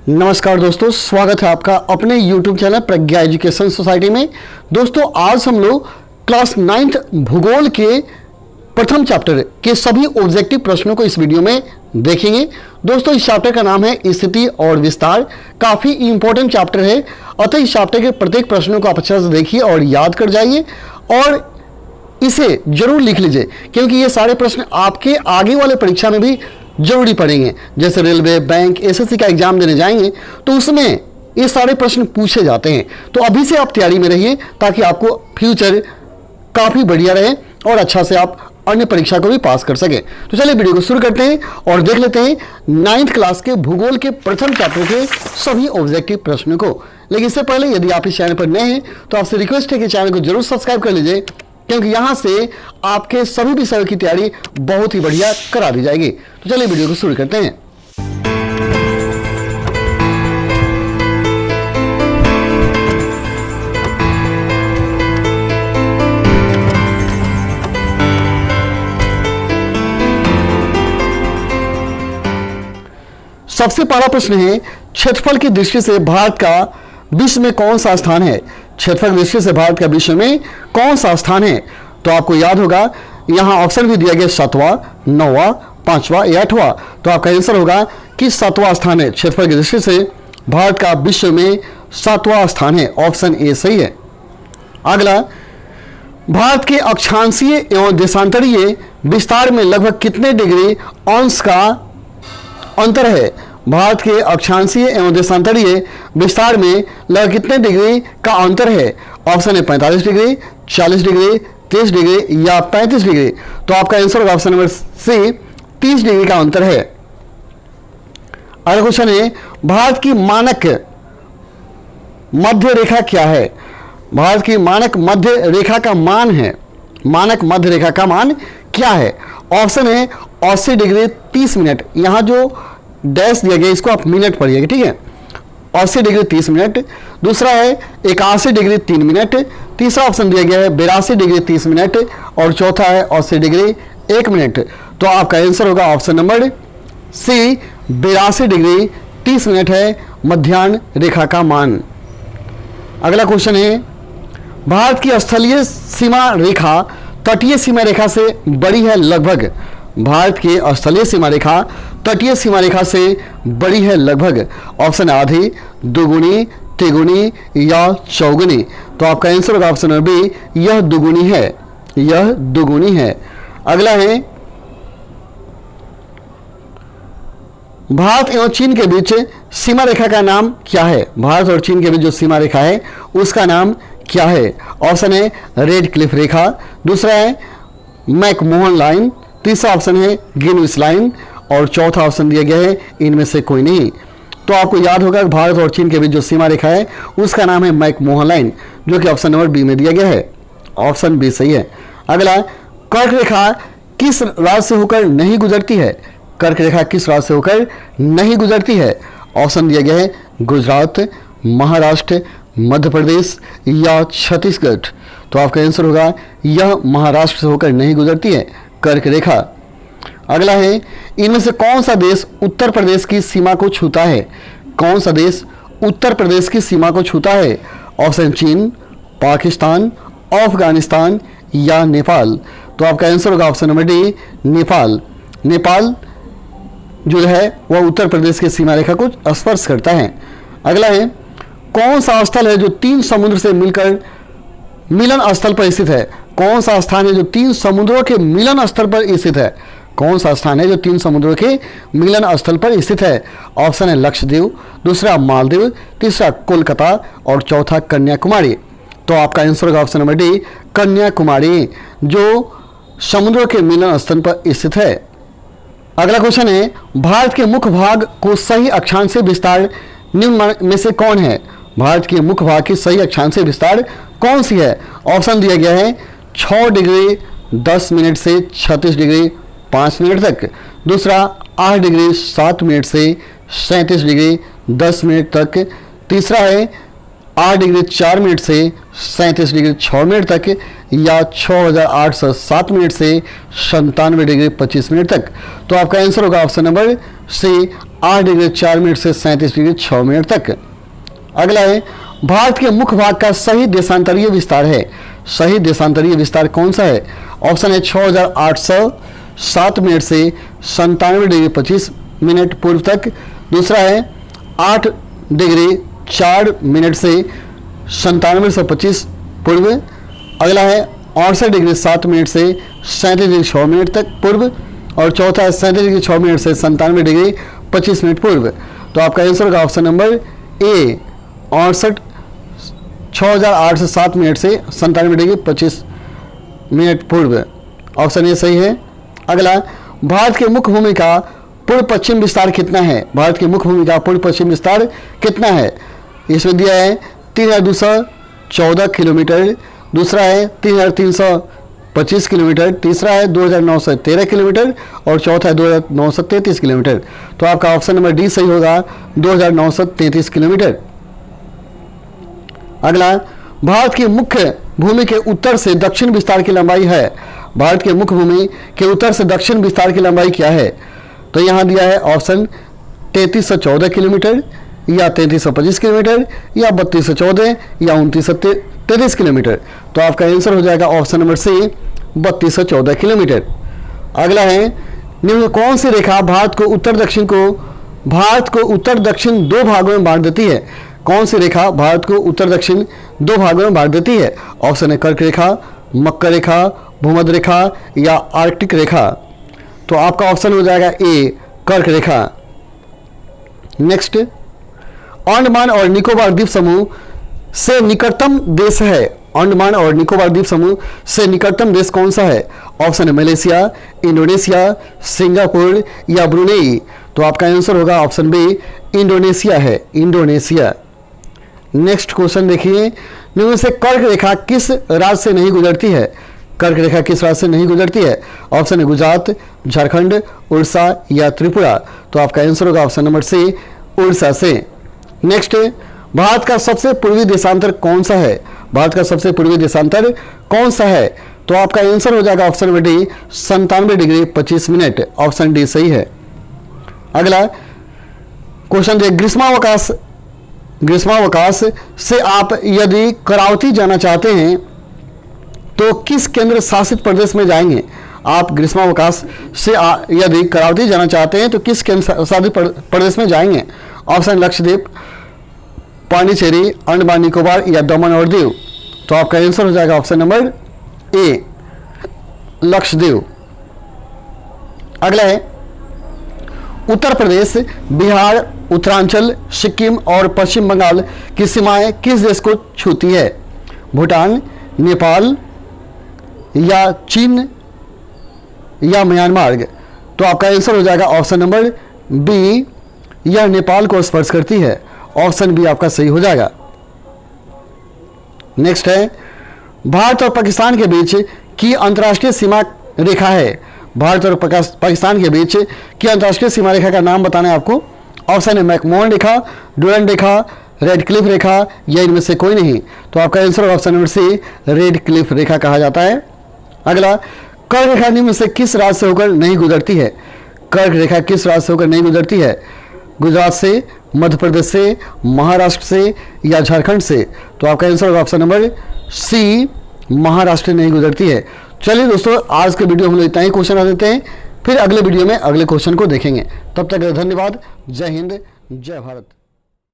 नमस्कार दोस्तों, स्वागत है आपका अपने YouTube चैनल प्रज्ञा एजुकेशन सोसाइटी में। दोस्तों आज हम लोग क्लास 9th भूगोल के प्रथम चैप्टर के सभी ऑब्जेक्टिव प्रश्नों को इस वीडियो में देखेंगे। दोस्तों इस चैप्टर का नाम है स्थिति और विस्तार। काफ़ी इंपॉर्टेंट चैप्टर है, अतः इस चैप्टर के प्रत्येक प्रश्नों को आप अच्छे से देखिए और याद कर जाइए और इसे जरूर लिख लीजिए, क्योंकि ये सारे प्रश्न आपके आगे वाले परीक्षा में भी जरूरी पड़ेंगे। जैसे रेलवे, बैंक, एसएससी का एग्जाम देने जाएंगे तो उसमें ये सारे प्रश्न पूछे जाते हैं। तो अभी से आप तैयारी में रहिए ताकि आपको फ्यूचर काफ़ी बढ़िया रहे और अच्छा से आप अन्य परीक्षा को भी पास कर सके। तो चलिए वीडियो को शुरू करते हैं और देख लेते हैं 9th क्लास के भूगोल के प्रथम चैप्टर के सभी ऑब्जेक्टिव प्रश्नों को। लेकिन इससे पहले यदि आप इस चैनल पर नए हैं तो आपसे रिक्वेस्ट है कि चैनल को जरूर सब्सक्राइब कर लीजिए, क्योंकि यहाँ से आपके सभी विषयों की तैयारी बहुत ही बढ़िया करा दी जाएगी। तो चलिए वीडियो को शुरू करते हैं। सबसे पहला प्रश्न है, क्षेत्रफल की दृष्टि से भारत का विश्व में कौन सा स्थान है? क्षेत्रफल की दृष्टि से भारत का विश्व में कौन सा स्थान है? तो आपको याद होगा यहाँ ऑप्शन भी दिया गया 7वां, 9वां, 5वां या 8वां। तो आपका आंसर होगा कि 7वां स्थान है। क्षेत्रफल की दृष्टि से भारत का विश्व में 7वां स्थान है। ऑप्शन ए सही है। अगला, भारत के अक्षांशीय एवं देशांतरीय विस्तार में लगभग कितने डिग्री अंश का अंतर है? भारत के अक्षांशीय एवं देशांतरीय विस्तार में लगभग कितने डिग्री का अंतर है? ऑप्शन है 45 डिग्री, 40 डिग्री, 30 डिग्री या 35 डिग्री। तो आपका आंसर होगा ऑप्शन नंबर सी, 30 डिग्री का अंतर है। अगला क्वेश्चन है, भारत की मानक मध्य रेखा क्या है? भारत की मानक मध्य रेखा का मान है, मानक मध्य रेखा का मान क्या है? ऑप्शन है 80 डिग्री 30 मिनट। यहाँ जो डैश दिया गया इसको आप मिनट पढ़िएगा, ठीक है। 80 डिग्री 30 मिनट। दूसरा है 81 डिग्री 3 मिनट। तीसरा ऑप्शन दिया गया है 82 डिग्री 30 मिनट और चौथा है 80 डिग्री 1 मिनट। तो आपका आंसर होगा option number C, 82 degree 30 minute है मध्याह्न रेखा का मान। अगला क्वेश्चन है, भारत की स्थलीय सीमा रेखा तटीय सीमा रेखा से बड़ी है लगभग? भारत की स्थलीय सीमा रेखा तटीय सीमा रेखा से बड़ी है लगभग। ऑप्शन आधी, दुगुनी, तिगुनी या चौगुनी। तो आपका आंसर होगा ऑप्शन नंबर बी, यह दुगुनी है, यह दुगुनी है। अगला है, भारत एवं चीन के बीच सीमा रेखा का नाम क्या है? भारत और चीन के बीच जो सीमा रेखा है उसका नाम क्या है? ऑप्शन है रेड क्लिफ रेखा। दूसरा है मैकमोहन लाइन। तीसरा ऑप्शन है ग्रीनविच लाइन और चौथा ऑप्शन दिया गया है इनमें से कोई नहीं। तो आपको याद होगा भारत और चीन के बीच जो सीमा रेखा है उसका नाम है मैकमोहन लाइन, जो कि ऑप्शन नंबर बी में दिया गया है। ऑप्शन बी सही है। अगला, कर्क रेखा किस राज्य से होकर नहीं गुजरती है? कर्क रेखा किस राज्य से होकर नहीं गुजरती है? ऑप्शन दिया गया है गुजरात, महाराष्ट्र, मध्य प्रदेश या छत्तीसगढ़। तो आपका आंसर होगा यह महाराष्ट्र से होकर नहीं गुजरती है कर्क रेखा। अगला है, इनमें से कौन सा देश उत्तर प्रदेश की सीमा को छूता है? कौन सा देश उत्तर प्रदेश की सीमा को छूता है? ऑप्शन चीन, पाकिस्तान, अफगानिस्तान या नेपाल। तो आपका आंसर होगा option number D, Nepal. Nepal जो है वह उत्तर प्रदेश की सीमा रेखा को स्पर्श करता है। अगला है, कौन सा स्थल है जो 3 समुद्र से मिलकर मिलन स्थल पर स्थित है? कौन सा स्थान है जो 3 समुद्रों के मिलन स्थल पर स्थित है? कौन सा स्थान है जो 3 समुद्रों के मिलन स्थल पर स्थित है? ऑप्शन है लक्षद्वीप, दूसरा मालदीव, तीसरा कोलकाता और चौथा कन्याकुमारी। तो आपका आंसर होगा ऑप्शन नंबर डी, कन्याकुमारी, जो समुद्रों के मिलन स्थल पर स्थित है। अगला क्वेश्चन है, भारत के मुख्य भाग को सही अक्षांशीय विस्तार निम्न में से कौन है? भारत के मुख्य भाग की सही अक्षांशीय विस्तार कौन सी है? ऑप्शन दिया गया है 6 डिग्री 10 मिनट से 36 डिग्री 5 मिनट तक। दूसरा 8 डिग्री 7 मिनट से 37 डिग्री 10 मिनट तक। तीसरा है 8 डिग्री 4 मिनट से 37 डिग्री 6 मिनट तक या 6807 मिनट से 97 डिग्री 25 मिनट तक। तो आपका आंसर होगा option number C, 8 degree 4 minute से 37 डिग्री 6 मिनट तक। अगला है भारत के मुख्य भाग का सही देशांतरीय विस्तार है। सही देशांतरीय विस्तार कौन सा है? ऑप्शन है 6807 मिनट से 97 डिग्री 25 मिनट पूर्व तक। दूसरा है 8 डिग्री 4 मिनट से 97 से 25 पूर्व। अगला है 68 डिग्री 7 मिनट से 37 डिग्री 6 मिनट तक पूर्व। और चौथा है 37 डिग्री 6 मिनट से 97 डिग्री 25 मिनट पूर्व। तो आपका आंसर होगा ऑप्शन नंबर ए, 6807 मिनट से 97 डिग्री 25 मिनट पूर्व। ऑप्शन ए सही है। अगला, भारत के मुख्य भूमि का पूर्व पश्चिम विस्तार कितना है? भारत की मुख्य भूमि का पूर्व पश्चिम विस्तार कितना है? इसमें दिया है 3214 किलोमीटर। दूसरा है 3325 किलोमीटर। तीसरा है 2913 किलोमीटर और चौथा है 2933 किलोमीटर। तो आपका ऑप्शन नंबर डी सही होगा, 2933 किलोमीटर। अगला, भारत की मुख्य भूमि के उत्तर से दक्षिण विस्तार की लंबाई है। भारत के मुख्य भूमि के उत्तर से दक्षिण विस्तार की लंबाई क्या है? तो यहाँ दिया है ऑप्शन 3314 किलोमीटर या 3325 किलोमीटर या 3214 या 2933 किलोमीटर। तो आपका आंसर हो जाएगा ऑप्शन नंबर सी, 3214 किलोमीटर। अगला है, निम्न कौन सी रेखा भारत को उत्तर दक्षिण दो भागों में बांट देती है? कौन सी रेखा भारत को उत्तर दक्षिण दो भागों में बांट देती है? ऑप्शन है कर्क रेखा, मकर रेखा, भूमध्य रेखा या आर्कटिक रेखा। तो आपका ऑप्शन हो जाएगा ए, कर्क रेखा। नेक्स्ट, अंडमान और निकोबार द्वीप समूह से निकटतम देश है। अंडमान और निकोबार द्वीप समूह से निकटतम देश कौन सा है? ऑप्शन है मलेशिया, इंडोनेशिया, सिंगापुर या ब्रुनेई। तो आपका आंसर होगा ऑप्शन बी, इंडोनेशिया है, इंडोनेशिया। नेक्स्ट क्वेश्चन देखिए, निम्न से कर्क रेखा किस राज्य से नहीं गुजरती है? कर्क रेखा किस राज्य से नहीं गुजरती है? ऑप्शन है गुजरात, झारखंड, उड़ीसा या त्रिपुरा। तो आपका आंसर होगा ऑप्शन नंबर सी, उड़ीसा से। नेक्स्ट, भारत का सबसे पूर्वी देशांतर कौन सा है? भारत का सबसे पूर्वी देशांतर कौन सा है? तो आपका आंसर हो जाएगा option number D, 97 degree 25 minute. Option D सही है। अगला क्वेश्चन देखिए, ग्रीष्मावकाश से आप यदि करावती जाना चाहते हैं तो किस केंद्र शासित प्रदेश में जाएंगे? आप ग्रीष्मावकाश से यदि करावती जाना चाहते हैं तो किस केंद्र शासित प्रदेश में जाएंगे? ऑप्शन लक्षद्वीप, पांडिचेरी, अंडमान निकोबार या दमन और दीव। तो आपका आंसर हो जाएगा ऑप्शन नंबर ए, लक्षद्वीप। अगला है, उत्तर प्रदेश, बिहार, उत्तरांचल, सिक्किम और पश्चिम बंगाल की सीमाएं किस देश को छूती है? भूटान, नेपाल या चीन या म्यांमार। तो आपका आंसर हो जाएगा ऑप्शन नंबर बी, यह नेपाल को स्पर्श करती है। ऑप्शन बी आपका सही हो जाएगा। नेक्स्ट है, भारत और पाकिस्तान के बीच की अंतर्राष्ट्रीय सीमा रेखा है। भारत और पाकिस्तान के बीच की अंतर्राष्ट्रीय सीमा रेखा का नाम बताना है आपको। ऑप्शन है मैकमोहन रेखा, डुरंड रेखा, रेड क्लिफ रेखा या इनमें से कोई नहीं। तो आपका answer option number C, Radcliffe रेखा कहा जाता है। अगला, कर्क रेखा निम्न से किस राज्य से होकर नहीं गुजरती है? कर्क रेखा किस राज्य से होकर नहीं गुजरती है? गुजरात से, मध्य प्रदेश से, महाराष्ट्र से या झारखंड से। तो आपका आंसर होगा ऑप्शन नंबर सी, महाराष्ट्र नहीं गुजरती है। चलिए दोस्तों, आज के वीडियो हम लोग इतना ही क्वेश्चन आ देते हैं, फिर अगले वीडियो में अगले क्वेश्चन को देखेंगे। तब तक धन्यवाद। जय हिंद, जय भारत।